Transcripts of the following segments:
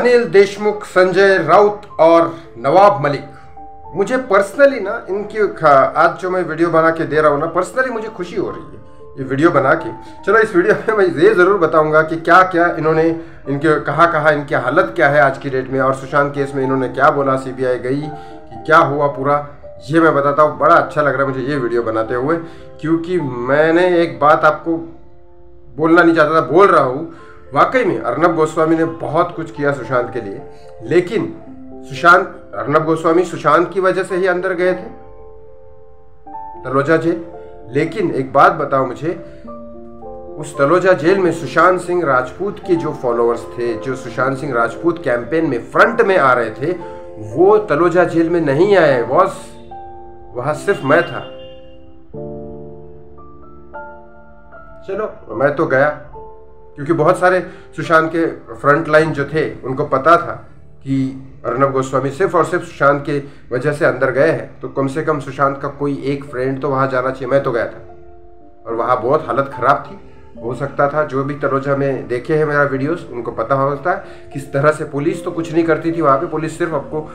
अनिल देशमुख, संजय राउत और नवाब मलिक, मुझे पर्सनली ना इनकी आज जो मैं वीडियो बना के दे रहा हूँ ना, पर्सनली मुझे खुशी हो रही है ये वीडियो बना के। चलो इस वीडियो में मैं ये ज़रूर बताऊंगा कि क्या क्या इन्होंने, इनके कहाँ इनकी हालत क्या है आज की डेट में, और सुशांत केस में इन्होंने क्या बोला, सीबीआई गई कि क्या हुआ पूरा, ये मैं बताता हूँ। बड़ा अच्छा लग रहा है मुझे ये वीडियो बनाते हुए, क्योंकि मैंने एक बात आपको बोलना नहीं चाहता था, बोल रहा हूँ। वाकई में अर्नब गोस्वामी ने बहुत कुछ किया सुशांत के लिए, लेकिन अर्नब गोस्वामी सुशांत की वजह से ही अंदर गए थे तलोजा जेल। लेकिन एक बात बताओ मुझे, उस तलोजा जेल में सुशांत सिंह राजपूत के जो फॉलोअर्स थे, जो सुशांत सिंह राजपूत कैंपेन में फ्रंट में आ रहे थे, वो तलोजा जेल में नहीं आए बॉस, वहां सिर्फ मैं था। चलो मैं तो गया, क्योंकि बहुत सारे सुशांत के फ्रंट लाइन जो थे उनको पता था कि अर्नब गोस्वामी सिर्फ और सिर्फ सुशांत के वजह से अंदर गए हैं, तो कम से कम सुशांत का कोई एक फ्रेंड तो वहां जाना चाहिए। मैं तो गया था और वहां बहुत हालत खराब थी। हो सकता था जो भी तलोजा में देखे हैं मेरा वीडियोस, उनको पता होता है किस तरह से पुलिस तो कुछ नहीं करती थी वहां पे, पुलिस सिर्फ आपको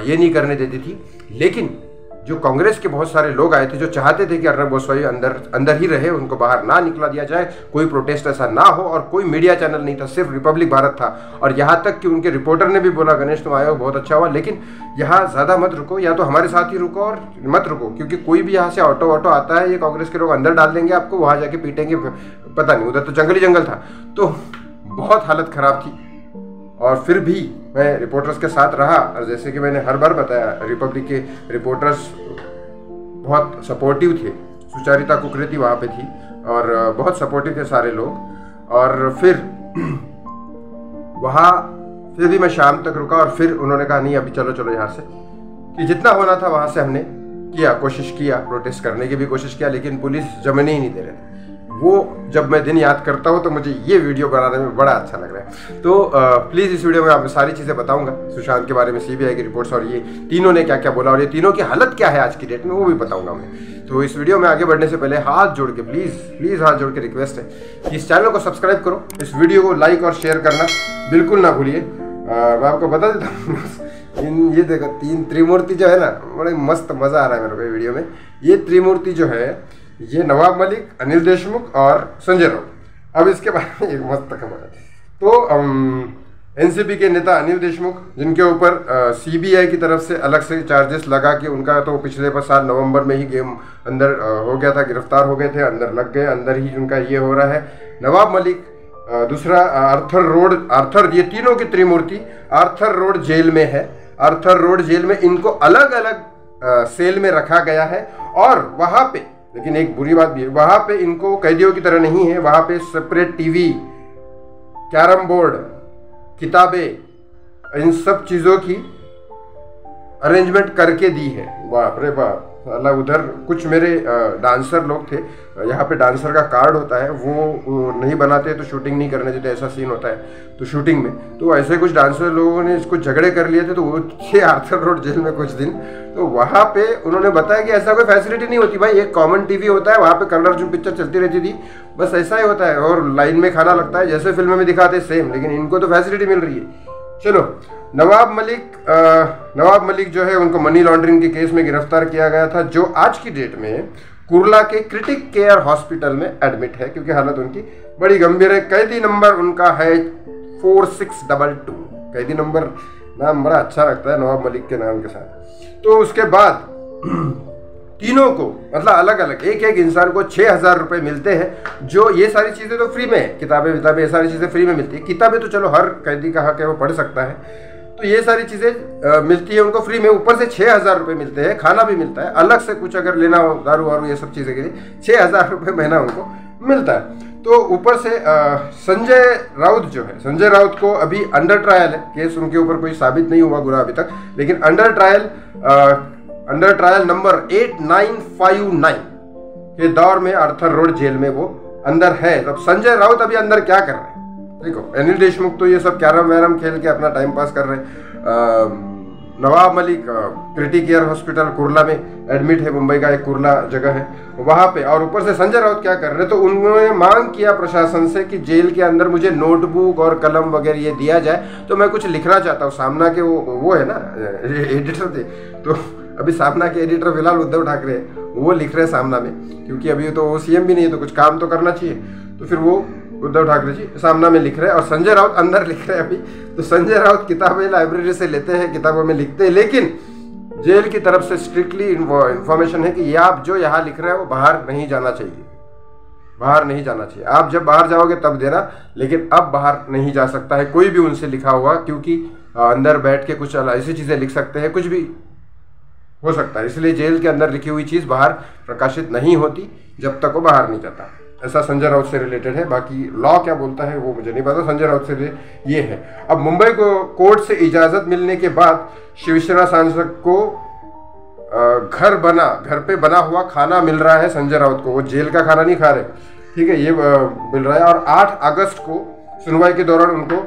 ये नहीं करने देती थी। लेकिन जो कांग्रेस के बहुत सारे लोग आए थे जो चाहते थे कि अर्नब गोस्वामी अंदर ही रहे, उनको बाहर ना निकला दिया जाए, कोई प्रोटेस्ट ऐसा ना हो, और कोई मीडिया चैनल नहीं था, सिर्फ रिपब्लिक भारत था। और यहाँ तक कि उनके रिपोर्टर ने भी बोला, गणेश तुम आए हो बहुत अच्छा हुआ, लेकिन यहाँ ज़्यादा मत रुको, या तो हमारे साथ ही रुको और मत रुको, क्योंकि कोई भी यहाँ से ऑटो आता है, ये कांग्रेस के लोग अंदर डाल देंगे आपको, वहाँ जाके पीटेंगे, पता नहीं, उधर तो जंगली जंगल था। तो बहुत हालत ख़राब थी, और फिर भी मैं रिपोर्टर्स के साथ रहा। और जैसे कि मैंने हर बार बताया, रिपब्लिक के रिपोर्टर्स बहुत सपोर्टिव थे, सुचारिता कुकरेती वहाँ पे थी और बहुत सपोर्टिव थे सारे लोग। और फिर वहाँ फिर भी मैं शाम तक रुका, और फिर उन्होंने कहा नहीं अभी चलो यहाँ से, कि जितना होना था वहाँ से हमने किया, कोशिश किया, प्रोटेस्ट करने की भी कोशिश किया, लेकिन पुलिस जमने ही नहीं दे रहे थे। वो जब मैं दिन याद करता हूँ तो मुझे ये वीडियो बनाने में बड़ा अच्छा लग रहा है। तो प्लीज़ इस वीडियो में आपको सारी चीज़ें बताऊंगा, सुशांत के बारे में, सीबीआई की रिपोर्ट्स, और ये तीनों ने क्या क्या बोला, और ये तीनों की हालत क्या है आज की डेट में, वो भी बताऊंगा मैं। तो इस वीडियो में आगे बढ़ने से पहले हाथ जोड़ के प्लीज़ हाथ जोड़ के रिक्वेस्ट है कि इस चैनल को सब्सक्राइब करो, इस वीडियो को लाइक और शेयर करना बिल्कुल ना भूलिए। मैं आपको बता देता हूँ, ये देखो 3 त्रिमूर्ति जो है ना, बड़े मस्त मज़ा आ रहा है मेरे को वीडियो में। ये त्रिमूर्ति जो है, ये नवाब मलिक, अनिल देशमुख और संजय राउत। अब इसके बारे में एक मस्त खबर है। तो एनसीपी के नेता अनिल देशमुख, जिनके ऊपर सीबीआई की तरफ से अलग से चार्जेस लगा के, उनका तो पिछले साल नवंबर में ही गेम अंदर हो गया था, गिरफ्तार हो गए थे, अंदर लग गए, अंदर ही उनका ये हो रहा है। नवाब मलिक, दूसरा आर्थर, ये तीनों की त्रिमूर्ति आर्थर रोड जेल में है। आर्थर रोड जेल में इनको अलग अलग सेल में रखा गया है, और वहाँ पे, लेकिन एक बुरी बात भी है, वहाँ पे इनको कैदियों की तरह नहीं है, वहाँ पे सेपरेट टीवी, कैरम बोर्ड, किताबें, इन सब चीज़ों की अरेंजमेंट करके दी है। बाप रे बाप, अल्लाह। उधर कुछ मेरे डांसर लोग थे, यहाँ पे डांसर का कार्ड होता है, वो नहीं बनाते तो शूटिंग नहीं करने देते, ऐसा सीन होता है तो शूटिंग में, तो ऐसे कुछ डांसर लोगों ने इसको झगड़े कर लिए थे, तो वो थे आर्थर रोड जेल में कुछ दिन। तो वहाँ पे उन्होंने बताया कि ऐसा कोई फैसिलिटी नहीं होती भाई, एक कॉमन टीवी होता है, वहाँ पे कलर अर्जुन पिक्चर चलती रहती थी, बस ऐसा ही होता है, और लाइन में खाना लगता है जैसे फिल्म में दिखाते सेम, लेकिन इनको तो फैसिलिटी मिल रही है। चलो, नवाब मलिक जो है, उनको मनी लॉन्ड्रिंग के केस में गिरफ्तार किया गया था, जो आज की डेट में कुर्ला के क्रिटिक केयर हॉस्पिटल में एडमिट है, क्योंकि हालत उनकी बड़ी गंभीर है। कैदी नंबर उनका है 4622। कैदी नंबर, नाम बड़ा अच्छा लगता है नवाब मलिक के नाम के साथ। तो उसके बाद तीनों को, मतलब अलग अलग एक इंसान को 6000 रुपये मिलते हैं, जो ये सारी चीज़ें तो फ्री में है, किताबें ये सारी चीज़ें फ्री में मिलती है। किताबें तो चलो हर कैदी का हक है, वो पढ़ सकता है, तो ये सारी चीज़ें मिलती है उनको फ्री में। ऊपर से 6000 रुपये मिलते हैं, खाना भी मिलता है, अलग से कुछ अगर लेना हो, दारू वारू ये सब चीज़ें के लिए 6000 रुपये महीना उनको मिलता है। तो ऊपर से संजय राउत जो है, संजय राउत को अभी अंडर ट्रायल है, केस उनके ऊपर कोई साबित नहीं हुआ गुनाह अभी तक, लेकिन अंडर ट्रायल नंबर 8959 के दौर में आर्थर रोड जेल में वो अंदर है। अब संजय राउत अभी अंदर क्या कर रहे हैं देखो। अनिल देशमुख तो ये सब कैरम वैरम खेल के अपना टाइम पास कर रहे हैं, Nawab Malik critic care hospital Kurla में एडमिट है, मुंबई का एक कुर्ला जगह है वहाँ पे। और ऊपर से संजय राउत क्या कर रहे, तो उन्होंने मांग किया प्रशासन से कि जेल के अंदर मुझे नोटबुक और कलम वगैरह ये दिया जाए, तो मैं कुछ लिखना चाहता हूँ। सामना के वो है ना एडिटर थे, तो अभी सामना के एडिटर फिलहाल उद्धव ठाकरे वो लिख रहे हैं सामना में, क्योंकि अभी तो वो सीएम भी नहीं है तो कुछ काम तो करना चाहिए। तो फिर वो उद्धव ठाकरे जी सामना में लिख रहे हैं और संजय राउत अंदर लिख रहे हैं अभी। तो संजय राउत किताबें लाइब्रेरी से लेते हैं, किताबों में लिखते हैं, लेकिन जेल की तरफ से स्ट्रिक्टली इंफॉर्मेशन है कि ये आप जो यहाँ लिख रहे हैं वो बाहर नहीं जाना चाहिए, बाहर नहीं जाना चाहिए। आप जब बाहर जाओगे तब देना, लेकिन अब बाहर नहीं जा सकता है कोई भी उनसे लिखा हुआ, क्योंकि अंदर बैठ के कुछ ऐसी चीज़ें लिख सकते हैं, कुछ भी हो सकता है। इसलिए जेल के अंदर लिखी हुई चीज़ बाहर प्रकाशित नहीं होती जब तक वो बाहर नहीं जाता। ऐसा संजय राउत से रिलेटेड है, बाकी लॉ क्या बोलता है वो मुझे नहीं पता। संजय राउत से ये है। अब मुंबई को कोर्ट से इजाज़त मिलने के बाद शिवसेना सांसद को घर पे बना हुआ खाना मिल रहा है संजय राउत को, वो जेल का खाना नहीं खा रहे, ठीक है, ये मिल रहा है। और 8 अगस्त को सुनवाई के दौरान उनको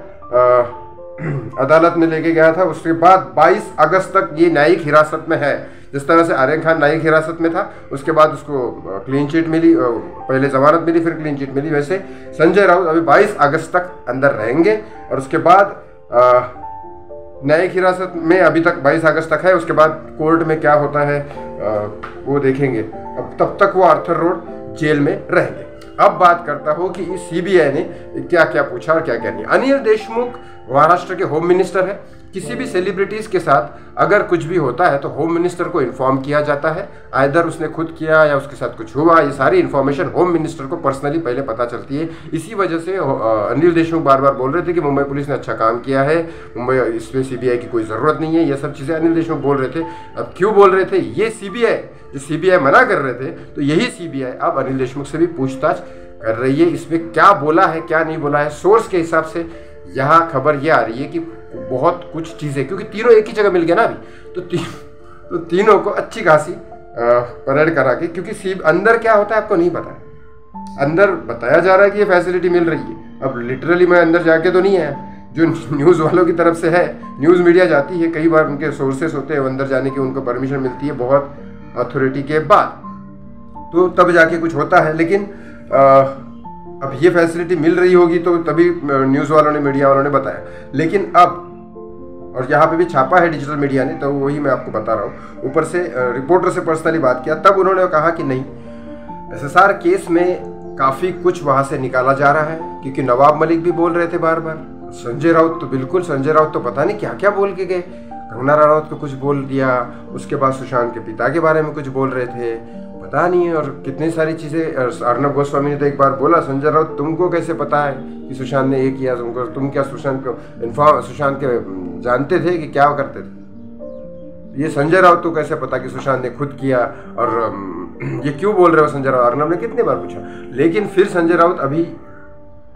अदालत में लेके गया था, उसके बाद 22 अगस्त तक ये न्यायिक हिरासत में है। जिस तरह से आर्यन खान न्यायिक हिरासत में था, उसके बाद उसको क्लीन चिट मिली, पहले जमानत मिली फिर क्लीन चिट मिली, वैसे संजय राउत अभी 22 अगस्त तक अंदर रहेंगे। और उसके बाद न्यायिक हिरासत में अभी तक 22 अगस्त तक है, उसके बाद कोर्ट में क्या होता है वो देखेंगे। अब तब तक वो आर्थर रोड जेल में रहेंगे। अब बात करता हूँ कि सीबीआई ने क्या क्या पूछा और क्या क्या नहीं। अनिल देशमुख महाराष्ट्र के होम मिनिस्टर है। किसी भी सेलिब्रिटीज के साथ अगर कुछ भी होता है तो होम मिनिस्टर को इन्फॉर्म किया जाता है, आइदर उसने खुद किया या उसके साथ कुछ हुआ, ये सारी इन्फॉर्मेशन होम मिनिस्टर को पर्सनली पहले पता चलती है। इसी वजह से अनिल देशमुख बार बार बोल रहे थे कि मुंबई पुलिस ने अच्छा काम किया है, मुंबई इसमें सीबीआई की कोई ज़रूरत नहीं है, ये सब चीज़ें अनिल देशमुख बोल रहे थे। अब क्यों बोल रहे थे, ये सीबीआई जो सीबीआई मना कर रहे थे, तो यही सीबीआई अब अनिल देशमुख से भी पूछताछ कर रही है, इसमें क्या बोला है क्या नहीं बोला है। सोर्स के हिसाब से यहाँ खबर ये आ रही है कि बहुत कुछ चीज़ें, क्योंकि तीनों एक ही जगह मिल गया ना अभी, तो तीनों को अच्छी खासी परेड करा के, क्योंकि अंदर क्या होता है आपको नहीं पता है। अंदर बताया जा रहा है कि ये फैसिलिटी मिल रही है, अब लिटरली मैं अंदर जाके तो नहीं है, जो न्यूज़ वालों की तरफ से है, न्यूज़ मीडिया जाती है, कई बार उनके सोर्सेस होते हैं अंदर जाने की, उनको परमिशन मिलती है बहुत अथॉरिटी के बाद, तो तब जाके कुछ होता है। लेकिन अब ये फैसिलिटी मिल रही होगी तो तभी न्यूज़ वालों ने, मीडिया वालों ने बताया। लेकिन अब, और यहाँ पे भी छापा है डिजिटल मीडिया ने, तो वही मैं आपको बता रहा हूँ। ऊपर से रिपोर्टर से पर्सनली बात किया, तब उन्होंने कहा कि नहीं, एसएसआर केस में काफ़ी कुछ वहाँ से निकाला जा रहा है, क्योंकि नवाब मलिक भी बोल रहे थे बार बार, संजय राउत तो बिल्कुल, संजय राउत तो पता नहीं क्या क्या बोल के गए, कंगना रनौत को कुछ बोल दिया, उसके बाद सुशांत के पिता के बारे में कुछ बोल रहे थे, पता नहीं है, और कितनी सारी चीज़ें। अर्नब गोस्वामी ने तो एक बार बोला, संजय राउत तुमको कैसे पता है कि सुशांत ने ये किया, तुम क्या सुशांत के जानते थे कि क्या करते थे, ये संजय राउत को कैसे पता कि सुशांत ने खुद किया, और ये क्यों बोल रहे हो संजय राउत, अर्नब ने कितने बार पूछा। लेकिन फिर संजय राउत अभी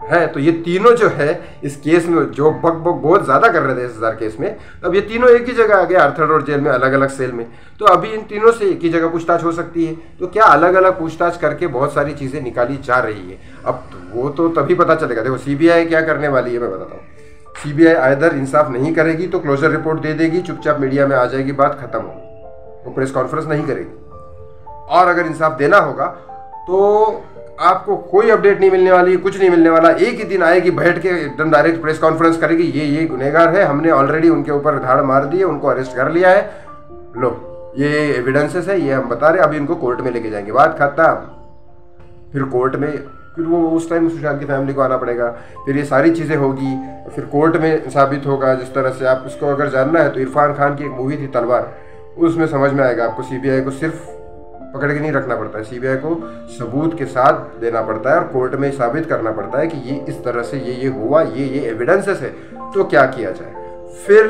है, तो ये तीनों जो है इस केस में जो बक बहुत ज़्यादा कर रहे थे एसएसआर केस में, अब ये तीनों एक ही जगह आ गए आर्थर रोड जेल में, अलग अलग सेल में, तो अभी इन तीनों से एक ही जगह पूछताछ हो सकती है। तो क्या अलग अलग पूछताछ करके बहुत सारी चीज़ें निकाली जा रही है। अब वो तो तभी पता चलेगा। देखो सीबीआई क्या करने वाली है मैं बताता हूँ। सीबीआई आइदर इंसाफ नहीं करेगी तो क्लोजर रिपोर्ट दे देगी, चुपचाप मीडिया में आ जाएगी, बात खत्म होगी, वो प्रेस कॉन्फ्रेंस नहीं करेगी। और अगर इंसाफ देना होगा तो आपको कोई अपडेट नहीं मिलने वाली, कुछ नहीं मिलने वाला। एक ही दिन आएगी, बैठ के एकदम डायरेक्ट प्रेस कॉन्फ्रेंस करेगी, ये गुनहगार है, हमने ऑलरेडी उनके ऊपर धाड़ मार दी है, उनको अरेस्ट कर लिया है, लो ये एविडेंसेस है, ये हम बता रहे हैं, अभी इनको कोर्ट में लेके जाएंगे, बात खत्म। फिर कोर्ट में, फिर वो उस टाइम सुशांत की फैमिली को आना पड़ेगा, फिर ये सारी चीज़ें होगी, फिर कोर्ट में साबित होगा। जिस तरह से आप इसको अगर जानना है तो इरफान खान की एक मूवी थी तलवार, उसमें समझ में आएगा आपको। सीबीआई को सिर्फ पकड़ के नहीं रखना पड़ता है, सीबीआई को सबूत के साथ देना पड़ता है और कोर्ट में साबित करना पड़ता है कि ये इस तरह से ये हुआ, ये एविडेंसेस है, तो क्या किया जाए। फिर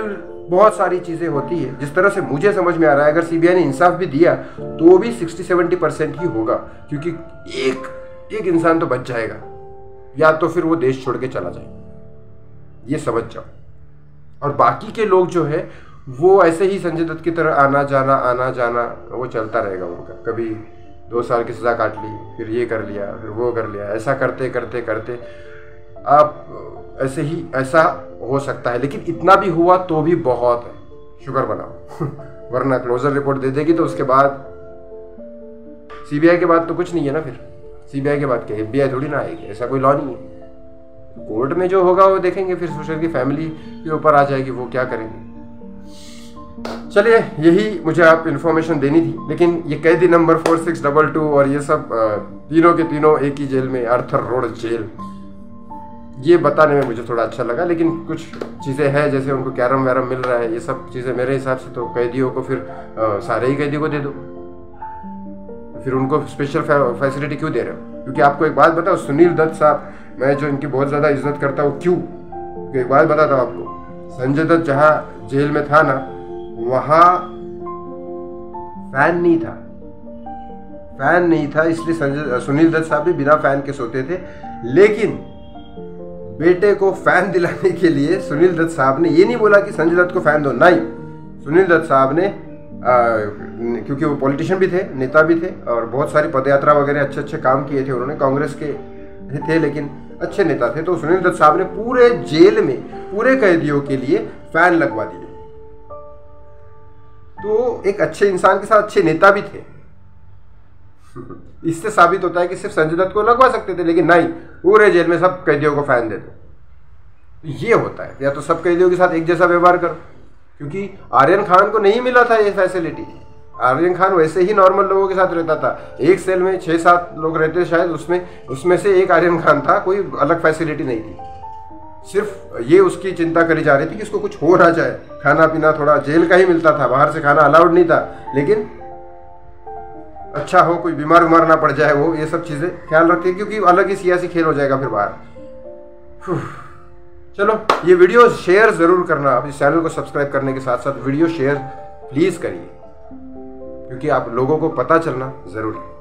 बहुत सारी चीज़ें होती है। जिस तरह से मुझे समझ में आ रहा है, अगर सीबीआई ने इंसाफ भी दिया तो भी 60-70% ही होगा, क्योंकि एक इंसान तो बच जाएगा, या तो फिर वो देश छोड़ के चला जाए, ये समझ जाओ। और बाकी के लोग जो है वो ऐसे ही संजय दत्त की तरह आना जाना वो चलता रहेगा उनका। कभी 2 साल की सज़ा काट ली, फिर ये कर लिया, फिर वो कर लिया, ऐसा करते करते करते आप ऐसा हो सकता है। लेकिन इतना भी हुआ तो भी बहुत है, शुगर बनाओ वरना क्लोजर रिपोर्ट दे देगी तो उसके बाद सीबीआई के बाद तो कुछ नहीं है ना। फिर सीबीआई के बाद क्या, एफबीआई थोड़ी ना आएगी, ऐसा कोई लॉ नहीं है। कोर्ट में जो होगा वो देखेंगे, फिर सुशील की फैमिली के ऊपर आ जाएगी वो क्या करेंगे। चलिए, यही मुझे आप इन्फॉर्मेशन देनी थी। लेकिन ये कैदी नंबर 4622 और ये सब तीनों के तीनों एक ही जेल में, आर्थर रोड जेल, ये बताने में मुझे थोड़ा अच्छा लगा। लेकिन कुछ चीज़ें हैं, जैसे उनको कैरम वैरम मिल रहा है, ये सब चीज़ें मेरे हिसाब से तो कैदियों को फिर सारे ही कैदी को दे दो, फिर उनको स्पेशल फैसिलिटी क्यों दे रहे हो? क्योंकि आपको एक बात बताओ, सुनील दत्त साहब, मैं जो इनकी बहुत ज़्यादा इज्जत करता हूँ, क्यों? क्योंकि एक बात बताता हूँ आपको, संजय दत्त जहाँ जेल में था ना, वहाँ फैन नहीं था, इसलिए सुनील दत्त साहब भी बिना फैन के सोते थे। लेकिन बेटे को फैन दिलाने के लिए सुनील दत्त साहब ने ये नहीं बोला कि संजय दत्त को फैन दो, नहीं, सुनील दत्त साहब ने क्योंकि वो पॉलिटिशियन भी थे, नेता भी थे, और बहुत सारी पदयात्रा वगैरह अच्छे काम किए थे उन्होंने, कांग्रेस के थे लेकिन अच्छे नेता थे। तो सुनील दत्त साहब ने पूरे जेल में पूरे कैदियों के लिए फैन लगवा दिए। तो एक अच्छे इंसान के साथ अच्छे नेता भी थे। इससे साबित होता है कि सिर्फ संजय दत्त को लगवा सकते थे, लेकिन नहीं, पूरे जेल में सब कैदियों को फैन दे दो। ये होता है, या तो सब कैदियों के साथ एक जैसा व्यवहार करो, क्योंकि आर्यन खान को नहीं मिला था ये फैसिलिटी। आर्यन खान वैसे ही नॉर्मल लोगों के साथ रहता था, एक सेल में 6-7 लोग रहते शायद, उसमें से एक आर्यन खान था, कोई अलग फैसिलिटी नहीं थी। सिर्फ ये उसकी चिंता करी जा रही थी कि इसको कुछ हो ना जाए, खाना पीना थोड़ा जेल का ही मिलता था, बाहर से खाना अलाउड नहीं था, लेकिन अच्छा हो, कोई बीमार ना पड़ जाए, वो ये सब चीज़ें ख्याल रखती है, क्योंकि अलग ही सियासी खेल हो जाएगा फिर बाहर। चलो, ये वीडियो शेयर ज़रूर करना, आप इस चैनल को सब्सक्राइब करने के साथ साथ वीडियो शेयर प्लीज़ करिए, क्योंकि आप लोगों को पता चलना ज़रूरी है।